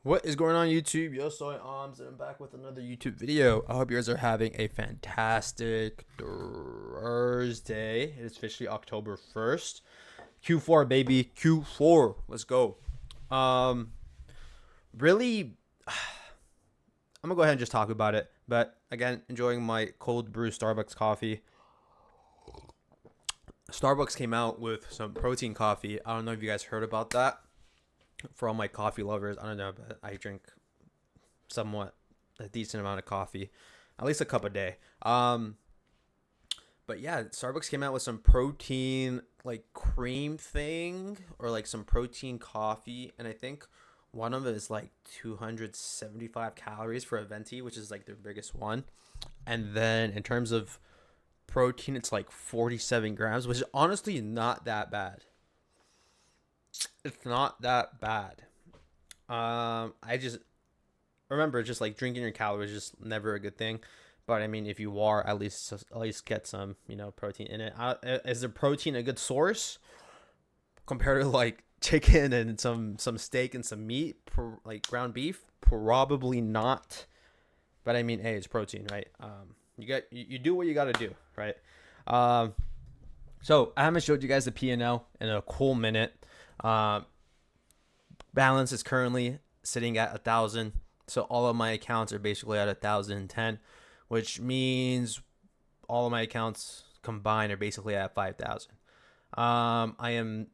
What is going on YouTube? Yo soy Arms and I'm back with another YouTube video. I hope you guys are having a fantastic Thursday. It is officially October 1st. Q4 baby, Q4. Let's go. Um really I'm gonna go ahead and just talk about it. But again, enjoying my cold brew Starbucks coffee. Starbucks came out with some protein coffee. I don't know if you guys heard about that. For all my coffee lovers, I don't know, but I drink somewhat a decent amount of coffee, at least a cup a day. But yeah, Starbucks came out with some protein like cream thing or like some protein coffee, and I think one of it is like 275 calories for a venti, which is like their biggest one. And then in terms of protein, it's like 47 grams, which is honestly not that bad. It's not that bad. I just remember just like drinking your calories is just never a good thing. But I mean, if you are, at least get some protein in it. Is the protein a good source compared to like chicken and some steak and some meat, like ground beef? Probably not. But I mean, hey, it's protein, right? You do what you got to do, right? Um, so I haven't showed you guys the P&L in a cool minute. Um, Balance is currently sitting at 1,000. So all of my accounts are basically at 1,010, which means all of my accounts combined are basically at 5,000. I am.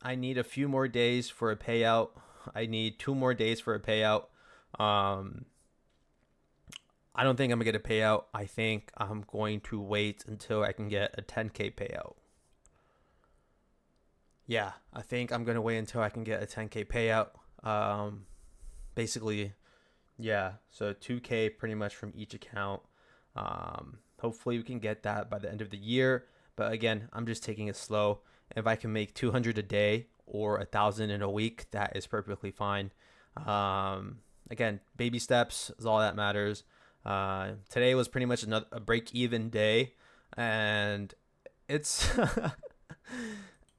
I need a few more days for a payout. I need 2 more days for a payout. Um, I don't think I'm gonna get a payout. I think I'm going to wait until I can get a 10K payout. Yeah, I think I'm gonna wait until I can get a 10K payout. Um, Basically, yeah. So 2K pretty much from each account. Hopefully we can get that by the end of the year. But again, I'm just taking it slow. If I can make 200 a day or 1,000 in a week, that is perfectly fine. Again, baby steps is all that matters. Today was pretty much a break even day, and it's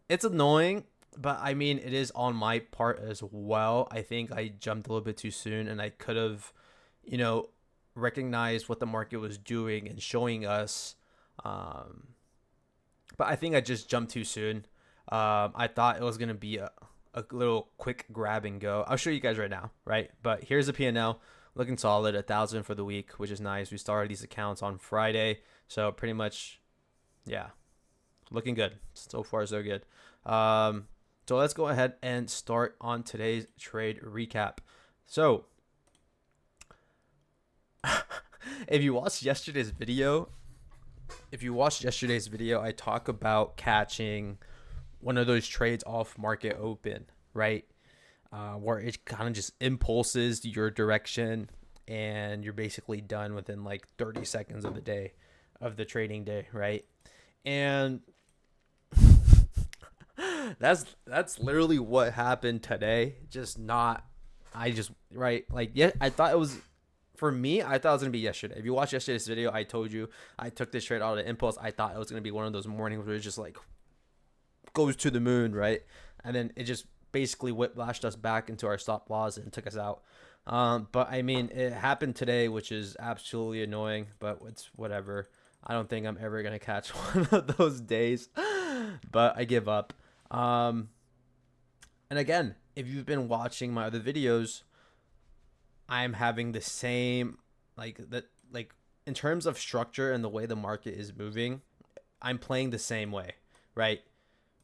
it's annoying, but I mean, it is on my part as well. I think I jumped a little bit too soon, and I could have, you know, recognized what the market was doing and showing us. Um, but I think I just jumped too soon. I thought it was gonna be a little quick grab and go. I'll show you guys right now, right? But here's the P&L, looking solid, 1,000 for the week, which is nice. We started these accounts on Friday, so pretty much, yeah, looking good. So far, so good. Um, so let's go ahead and start on today's trade recap. So if you watched yesterday's video, I talk about catching one of those trades off market open, right? Where it kind of just impulses your direction and you're basically done within like 30 seconds of the day of the trading day, right? And that's literally what happened today. Just not I just right like yeah, I thought it was for me, I thought it was gonna be yesterday. If you watch yesterday's video, I told you I took this trade out of the impulse. I thought it was gonna be one of those mornings where it just like goes to the moon, right? And then it just basically whiplashed us back into our stop loss and took us out. But I mean, it happened today, which is absolutely annoying, but it's whatever. I don't think I'm ever gonna catch one of those days, but I give up. Um, and again, if you've been watching my other videos, I'm having the same like in terms of structure and the way the market is moving, I'm playing the same way, right?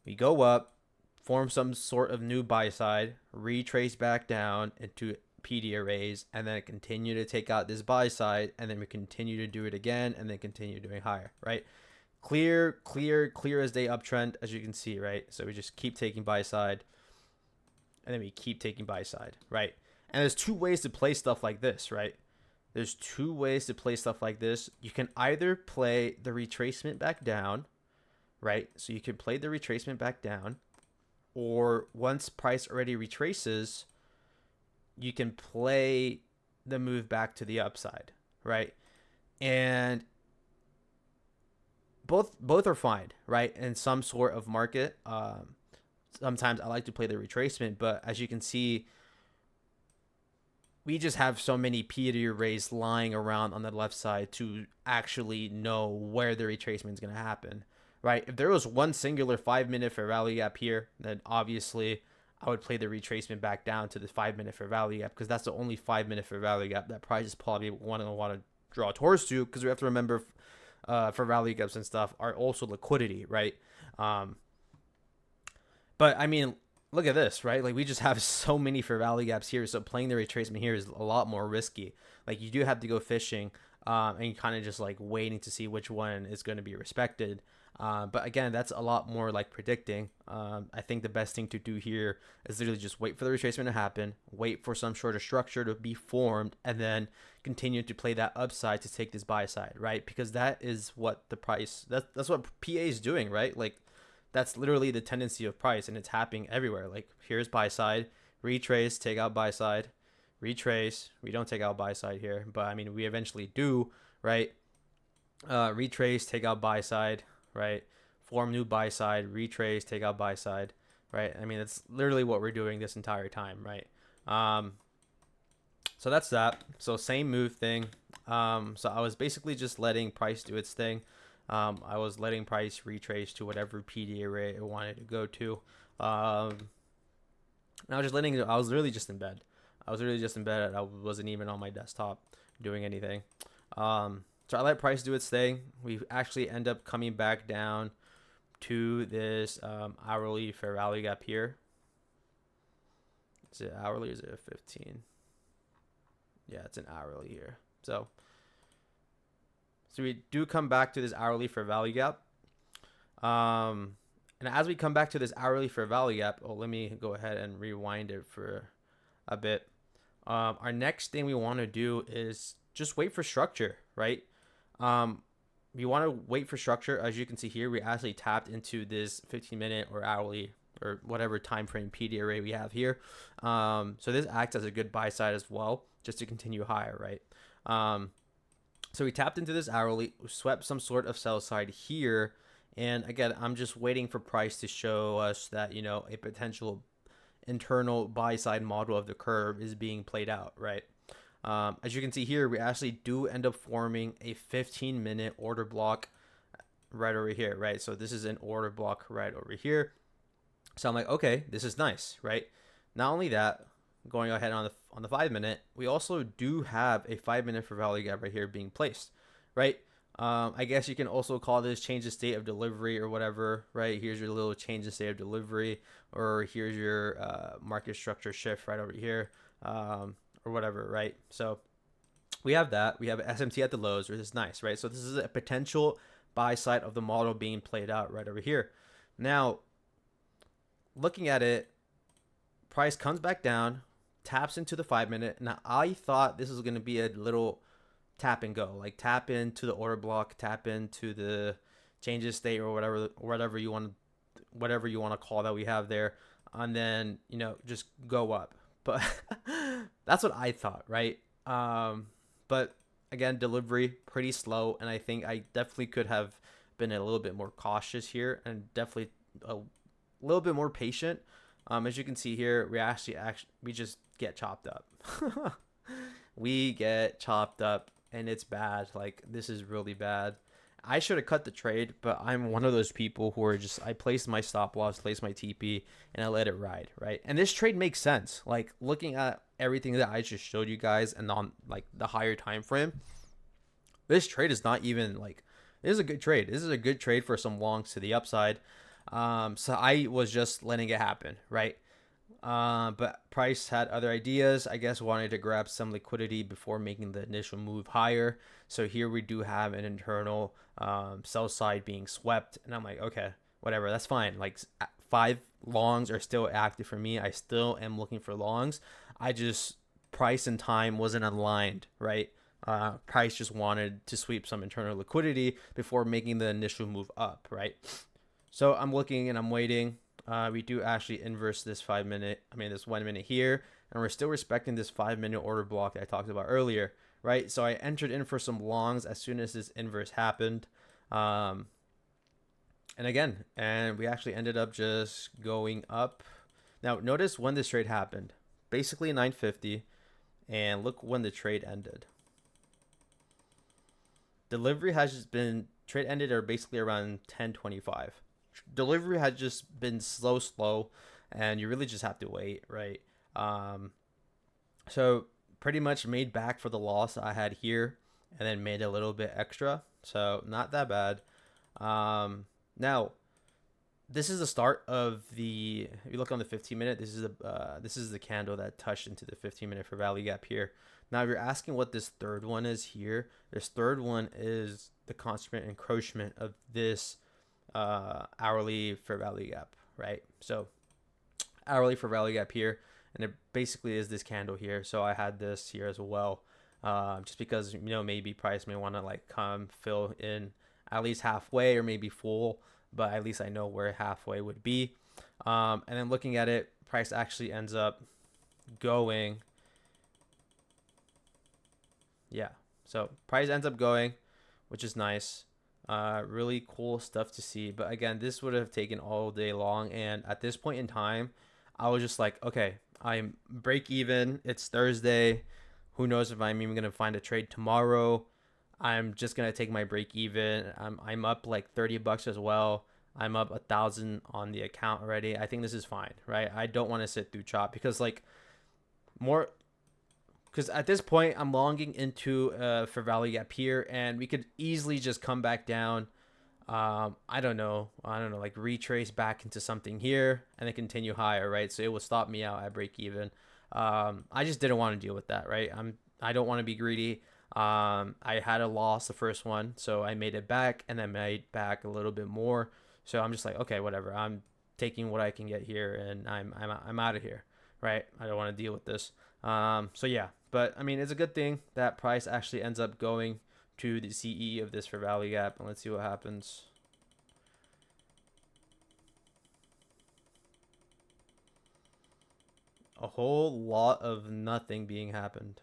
We go up, form some sort of new buy side, retrace back down into PD arrays, and then continue to take out this buy side, and then we continue to do it again, and then continue doing higher, right? Clear as day uptrend, as you can see, right? So we just keep taking buy side, and then we keep taking buy side, right? And there's two ways to play stuff like this, right? There's two ways to play stuff like this. You can either play the retracement back down, right? So you can play the retracement back down, or once price already retraces, you can play the move back to the upside, right? And both are fine, right? In some sort of market. Sometimes I like to play the retracement, but as you can see, we just have so many P arrays lying around on the left side to actually know where the retracement is going to happen, right? If there was one singular 5 minute fair value gap here, then obviously I would play the retracement back down to the 5 minute fair value gap, because that's the only 5 minute fair value gap that price is probably want to draw towards to, because we have to remember fair value gaps and stuff are also liquidity, right? Um, but I mean, look at this, right? Like we just have so many fair value gaps here, so playing the retracement here is a lot more risky. Like you do have to go fishing, and kind of just like waiting to see which one is going to be respected. But again, that's a lot more like predicting. I think the best thing to do here is literally just wait for the retracement to happen, wait for some sort of structure to be formed, and then continue to play that upside to take this buy side, right? Because that is what the price, that's what PA is doing, right? Like that's literally the tendency of price, and it's happening everywhere. Like here's buy side, retrace, take out buy side, retrace. We don't take out buy side here, but I mean we eventually do, right? Retrace, take out buy side, right? Form new buy side, retrace, take out buy side, right? I mean that's literally what we're doing this entire time, right? So that's that. So same move thing. So I was basically just letting price do its thing. I was letting price retrace to whatever PD array it wanted to go to. And I was just letting it, I was literally just in bed. I was literally just in bed. I wasn't even on my desktop doing anything. So I let price do its thing. We actually end up coming back down to this hourly fair value gap here. Is it hourly or is it a 15? Yeah, it's an hourly here. So we do come back to this hourly fair value gap. And as we come back to this hourly fair value gap, let me go ahead and rewind it for a bit. Our next thing we want to do is just wait for structure, right? We want to wait for structure. As you can see here, we actually tapped into this 15-minute or hourly or whatever time frame PD array we have here. So this acts as a good buy side as well, just to continue higher, right? So we tapped into this hourly, swept some sort of sell side here. And again, I'm just waiting for price to show us that, a potential internal buy side model of the curve is being played out, right? As you can see here, we actually do end up forming a 15-minute order block right over here, right? So this is an order block right over here. So I'm like, okay, this is nice, right? Not only that, going ahead on the 5-minute, we also do have a 5-minute fair value gap right here being placed, right? I guess you can also call this change the state of delivery or whatever, right? Here's your little change the state of delivery, or here's your market structure shift right over here, or whatever, right? So we have that. We have SMT at the lows, which is nice, right? So this is a potential buy side of the model being played out right over here. Now, looking at it, price comes back down, taps into the 5-minute. Now, I thought this was going to be a little tap and go, like tap into the order block, tap into the changes state or whatever you want to call that we have there, and then just go up. But that's what I thought, right? But again, delivery pretty slow, and I think I definitely could have been a little bit more cautious here and definitely a little bit more patient. As you can see here, we just get chopped up. We get chopped up, and it's bad. Like, this is really bad. I should have cut the trade, but I'm one of those people who are just, I placed my stop loss, placed my TP, and I let it ride, right? And this trade makes sense. Like, looking at everything that I just showed you guys and on like the higher time frame, this trade is not even like, this is a good trade. This is a good trade for some longs to the upside. So I was just letting it happen, right? But price had other ideas, I guess, wanted to grab some liquidity before making the initial move higher. So here we do have an internal sell side being swept, and I'm like, okay, whatever, that's fine. Like 5 longs are still active for me. I still am looking for longs. I just, price and time wasn't aligned, right? Price just wanted to sweep some internal liquidity before making the initial move up, right? So I'm looking and I'm waiting. We do actually inverse this 5-minute, this 1 minute here, and we're still respecting this 5-minute order block that I talked about earlier, right? So I entered in for some longs as soon as this inverse happened. And we actually ended up just going up. Now, notice when this trade happened, basically 950, and look when the trade ended. Delivery has just been trade ended or basically around 10:25. Delivery has just been slow, and you really just have to wait, right? So pretty much made back for the loss I had here, and then made a little bit extra. So not that bad. Now this is the start of the. If you look on the 15-minute, this is the candle that touched into the 15-minute for value gap here. Now, if you're asking what this third one is here, this third one is the constant encroachment of this hourly for value gap, right? So hourly for value gap here, and it basically is this candle here. So I had this here as well, just because maybe price may want to like come fill in at least halfway or maybe full, but at least I know where halfway would be. And then looking at it, price actually ends up going. Yeah, so price ends up going, which is nice. Really cool stuff to see. But again, this would have taken all day long. And at this point in time, I was just like, okay, I'm break even. It's Thursday. Who knows if I'm even going to find a trade tomorrow. I'm just going to take my break even. I'm up like $30 as well. I'm up 1,000 on the account already. I think this is fine, right? I don't want to sit through chop because at this point I'm longing into for value gap here, and we could easily just come back down. I don't know, like retrace back into something here and then continue higher, right? So it will stop me out at break even. I just didn't want to deal with that, right? I don't want to be greedy. I had a loss the first one, so I made it back and then made back a little bit more. So I'm just like, okay, whatever. I'm taking what I can get here, and I'm out of here, right? I don't want to deal with this. So yeah, but I mean, it's a good thing that price actually ends up going to the CE of this for value gap, and let's see what happens. A whole lot of nothing being happened.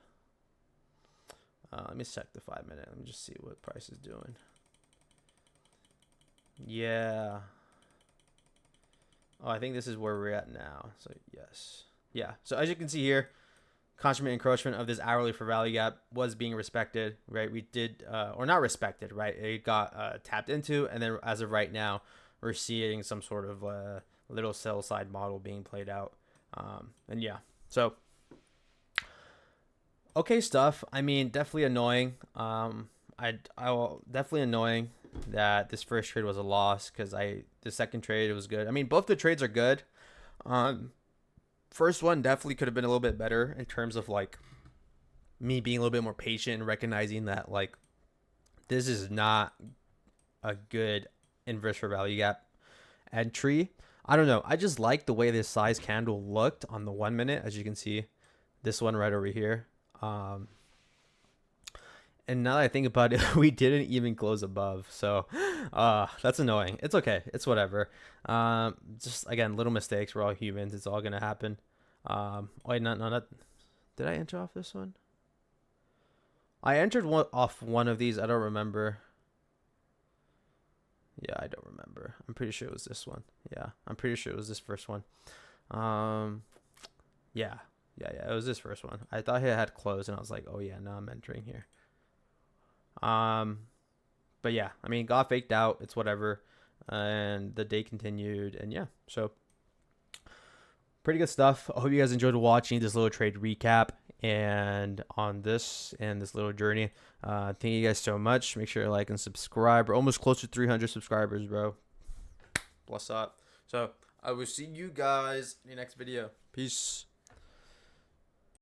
Let me check the 5-minute. Let me just see what price is doing. Yeah. Oh, I think this is where we're at now. So yes. Yeah. So as you can see here, constant encroachment of this hourly for value gap was being respected, right? We did, or not respected, right? It got tapped into, and then as of right now, we're seeing some sort of little sell side model being played out. And yeah, so okay stuff. I mean, definitely annoying. Definitely annoying that this first trade was a loss, because the second trade was good. I mean, both the trades are good. First one definitely could have been a little bit better in terms of like me being a little bit more patient and recognizing that like this is not a good inverse for value gap entry. I don't know. I just like the way this size candle looked on the 1 minute, as you can see, this one right over here. And now that I think about it, we didn't even close above. So that's annoying. It's okay. It's whatever. Just, again, little mistakes. We're all humans. It's all going to happen. Wait, not. Did I enter off this one? I entered off one of these. I don't remember. Yeah, I don't remember. I'm pretty sure it was this one. Yeah, I'm pretty sure it was this first one. Yeah, it was this first one. I thought it had closed, and I was like, oh yeah, no, I'm entering here. But yeah, I mean, got faked out. It's whatever. And the day continued, and yeah, so pretty good stuff. I hope you guys enjoyed watching this little trade recap and on this little journey. Thank you guys so much. Make sure to like and subscribe. We're almost close to 300 subscribers, bro. Bless up. So I will see you guys in the next video. Peace.